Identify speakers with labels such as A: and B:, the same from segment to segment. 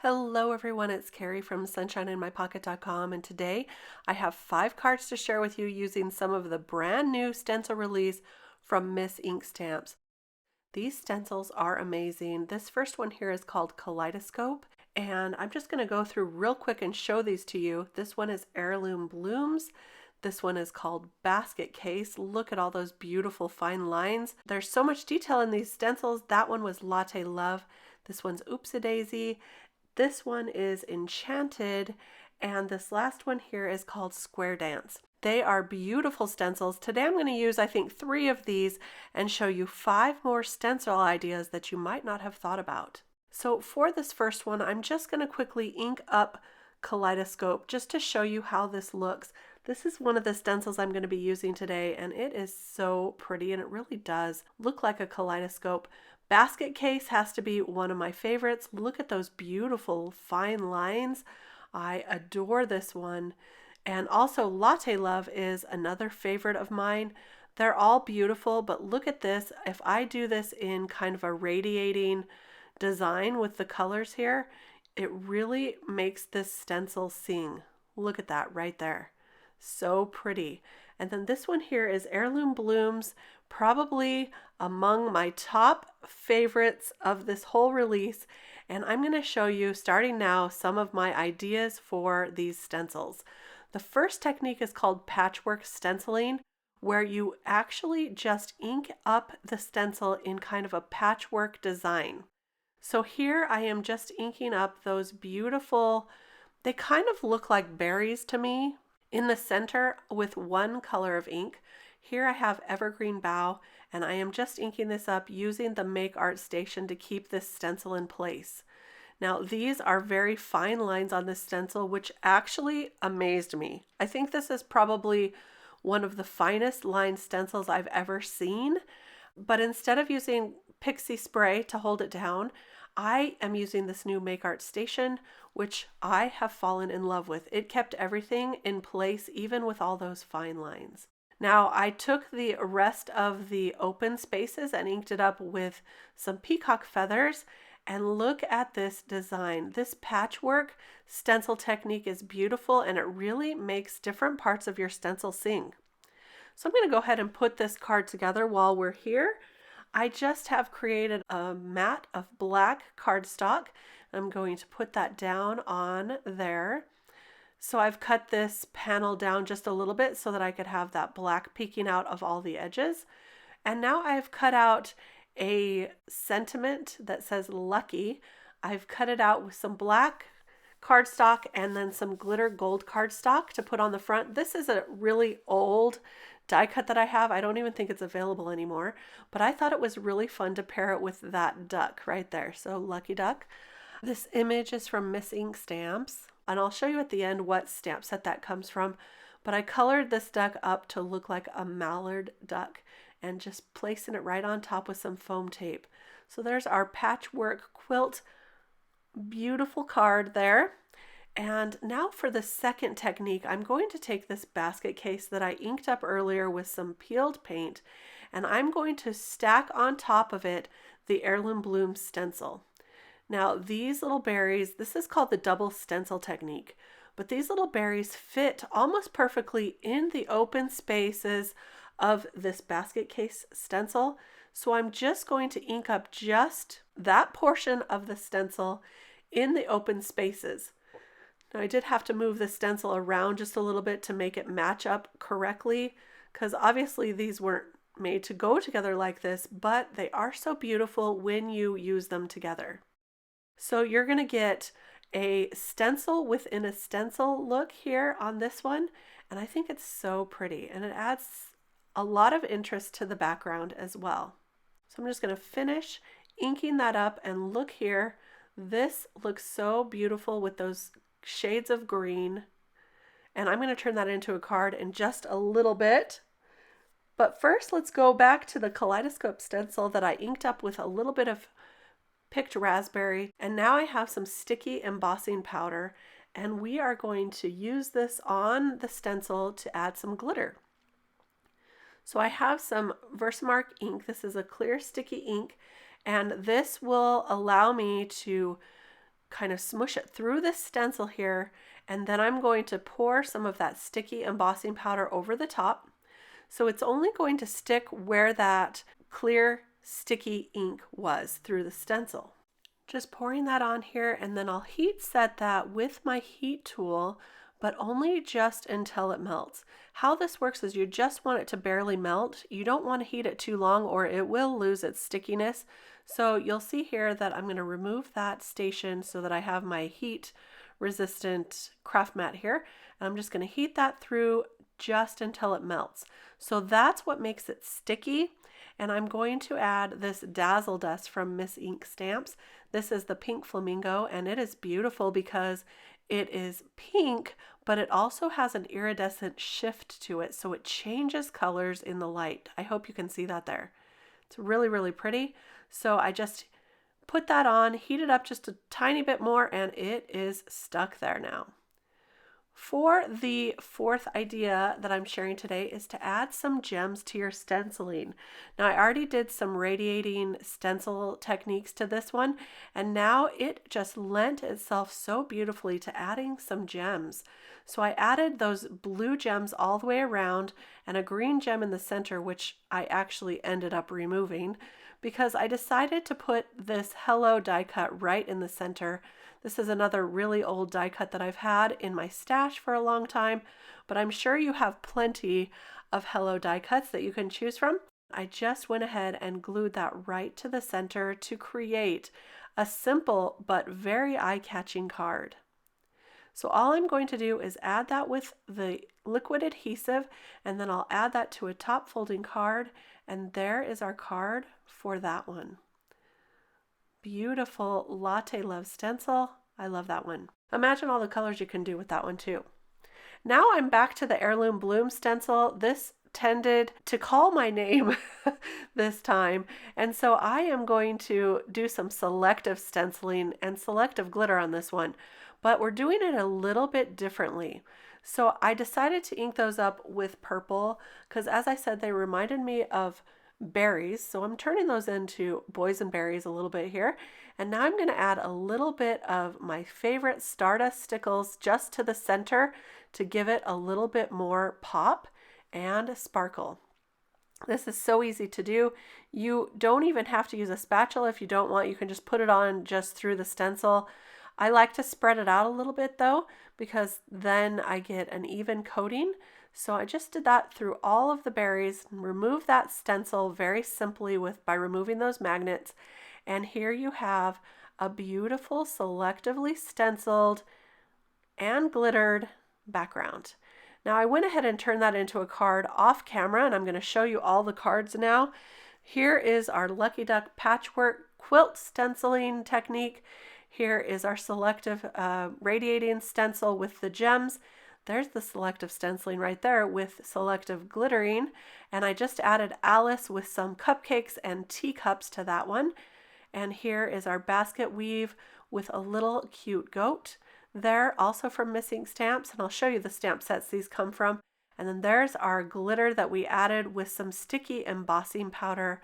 A: Hello everyone, it's Kari from sunshineinmypocket.com, and today I have 5 cards to share with you using some of the brand new stencil release from Miss Ink Stamps. These stencils are amazing. This first one here is called Kaleidescope, and I'm just going to go through real quick and show these to you. This one is Heirloom Blooms. This one is called Basket Case. Look at all those beautiful fine lines. There's so much detail in these stencils. That one was Latte Love. This one's Oopsy Daisy. This one is Enchanted, and this last one here is called Square Dance. They are beautiful stencils. Today I'm going to use, I think, 3 of these and show you 5 more stencil ideas that you might not have thought about. So for this first one, I'm just going to quickly ink up Kaleidescope just to show you how this looks. This is one of the stencils I'm going to be using today, and it is so pretty, and it really does look like a kaleidoscope. Basket Case has to be one of my favorites. Look at those beautiful fine lines. I adore this one. And also Latte Love is another favorite of mine. They're all beautiful, but look at this. If I do this in kind of a radiating design with the colors here, it really makes this stencil sing. Look at that right there. So pretty. And then this one here is Heirloom Blooms, probably among my top favorites of this whole release. And I'm going to show you, starting now, some of my ideas for these stencils. The first technique is called patchwork stenciling, where you actually just ink up the stencil in kind of a patchwork design. So here I am just inking up those beautiful, they kind of look like berries to me, in the center with one color of ink. Here I have Evergreen Bough, and I am just inking this up using the Make Art Station to keep this stencil in place. Now these are very fine lines on this stencil, which actually amazed me. I think this is probably one of the finest line stencils I've ever seen, but instead of using pixie spray to hold it down, I am using this new Make Art Station, which I have fallen in love with. It kept everything in place, even with all those fine lines. Now, I took the rest of the open spaces and inked it up with some peacock feathers, and look at this design. This patchwork stencil technique is beautiful, and it really makes different parts of your stencil sing. So I'm going to go ahead and put this card together while we're here. I just have created a mat of black cardstock. I'm going to put that down on there. So I've cut this panel down just a little bit so that I could have that black peeking out of all the edges. And now I've cut out a sentiment that says lucky. I've cut it out with some black cardstock and then some glitter gold cardstock to put on the front. This is a really old die cut that I have. I don't even think it's available anymore, but I thought it was really fun to pair it with that duck right there. So lucky duck. This image is from Miss Ink Stamps, and I'll show you at the end what stamp set that comes from, but I colored this duck up to look like a mallard duck and just placing it right on top with some foam tape. So there's our patchwork quilt, beautiful card there. And now for the second technique, I'm going to take this basket case that I inked up earlier with some peeled paint, and I'm going to stack on top of it the Heirloom Bloom stencil. Now these little berries, this is called the double stencil technique, but these little berries fit almost perfectly in the open spaces of this basket case stencil. So I'm just going to ink up just that portion of the stencil in the open spaces. Now I did have to move the stencil around just a little bit to make it match up correctly, because obviously these weren't made to go together like this, but they are so beautiful when you use them together. So you're going to get a stencil within a stencil look here on this one, and I think it's so pretty, and it adds a lot of interest to the background as well. So I'm just going to finish inking that up, and look here. This looks so beautiful with those shades of green, and I'm going to turn that into a card in just a little bit. But first, let's go back to the Kaleidescope stencil that I inked up with a little bit of picked raspberry, and now I have some sticky embossing powder, and we are going to use this on the stencil to add some glitter. So I have some Versamark ink. This is a clear sticky ink, and this will allow me to kind of smush it through this stencil here, and then I'm going to pour some of that sticky embossing powder over the top. So it's only going to stick where that clear sticky ink was through the stencil. Just pouring that on here, and then I'll heat set that with my heat tool, but only just until it melts. How this works is you just want it to barely melt. You don't want to heat it too long or it will lose its stickiness. So you'll see here that I'm going to remove that station so that I have my heat resistant craft mat here. And I'm just going to heat that through just until it melts. So that's what makes it sticky. And I'm going to add this Dazzle dust from Miss Ink Stamps. This is the pink flamingo, and it is beautiful because it is pink, but it also has an iridescent shift to it, so it changes colors in the light. I hope you can see that there. It's really, really pretty. So I just put that on, heat it up just a tiny bit more, and it is stuck there now. For the fourth idea that I'm sharing today is to add some gems to your stenciling. Now I already did some radiating stencil techniques to this one, and now it just lent itself so beautifully to adding some gems. So I added those blue gems all the way around and a green gem in the center, which I actually ended up removing because I decided to put this Hello die cut right in the center. This is another really old die cut that I've had in my stash for a long time, but I'm sure you have plenty of Hello die cuts that you can choose from. I just went ahead and glued that right to the center to create a simple but very eye-catching card. So all I'm going to do is add that with the liquid adhesive, and then I'll add that to a top folding card, and there is our card for that one. Beautiful Latte Love stencil. I love that one. Imagine all the colors you can do with that one too. Now I'm back to the Heirloom Bloom stencil. This tended to call my name this time, and so I am going to do some selective stenciling and selective glitter on this one, but we're doing it a little bit differently. So I decided to ink those up with purple because, as I said, they reminded me of berries, so I'm turning those into boysenberries a little bit here, and now I'm going to add a little bit of my favorite Stardust Stickles just to the center to give it a little bit more pop and sparkle. This is so easy to do. You don't even have to use a spatula if you don't want. You can just put it on just through the stencil. I like to spread it out a little bit though, because then I get an even coating. So I just did that through all of the berries, remove that stencil very simply by removing those magnets. And here you have a beautiful selectively stenciled and glittered background. Now I went ahead and turned that into a card off camera, and I'm going to show you all the cards now. Here is our Lucky Duck patchwork quilt stenciling technique. Here is our selective radiating stencil with the gems. There's the selective stenciling right there with selective glittering. And I just added Alice with some cupcakes and teacups to that one. And here is our basket weave with a little cute goat. There, also from Miss Ink Stamps, and I'll show you the stamp sets these come from. And then there's our glitter that we added with some sticky embossing powder.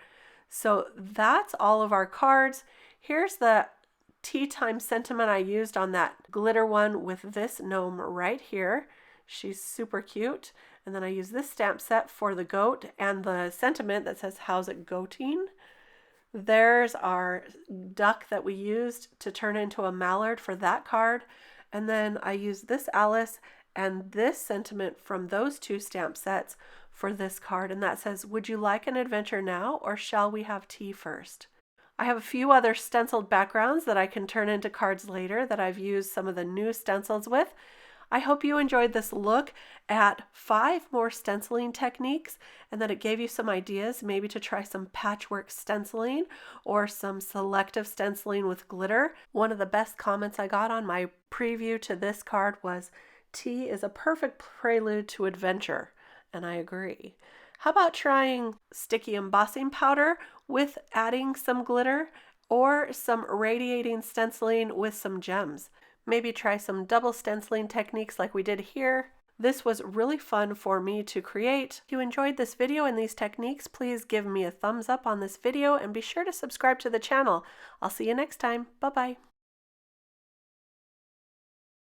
A: So that's all of our cards. Here's the tea time sentiment I used on that glitter one with this gnome right here. She's super cute. And then I use this stamp set for the goat and the sentiment that says, "How's it goating?" There's our duck that we used to turn into a mallard for that card. And then I used this Alice and this sentiment from those two stamp sets for this card. And that says, "Would you like an adventure now, or shall we have tea first?" I have a few other stenciled backgrounds that I can turn into cards later that I've used some of the new stencils with. I hope you enjoyed this look at 5 more stenciling techniques and that it gave you some ideas maybe to try some patchwork stenciling or some selective stenciling with glitter. One of the best comments I got on my preview to this card was, "Tea is a perfect prelude to adventure," and I agree. How about trying sticky embossing powder with adding some glitter, or some radiating stenciling with some gems? Maybe try some double stenciling techniques like we did here. This was really fun for me to create. If you enjoyed this video and these techniques, please give me a thumbs up on this video and be sure to subscribe to the channel. I'll see you next time. Bye-bye.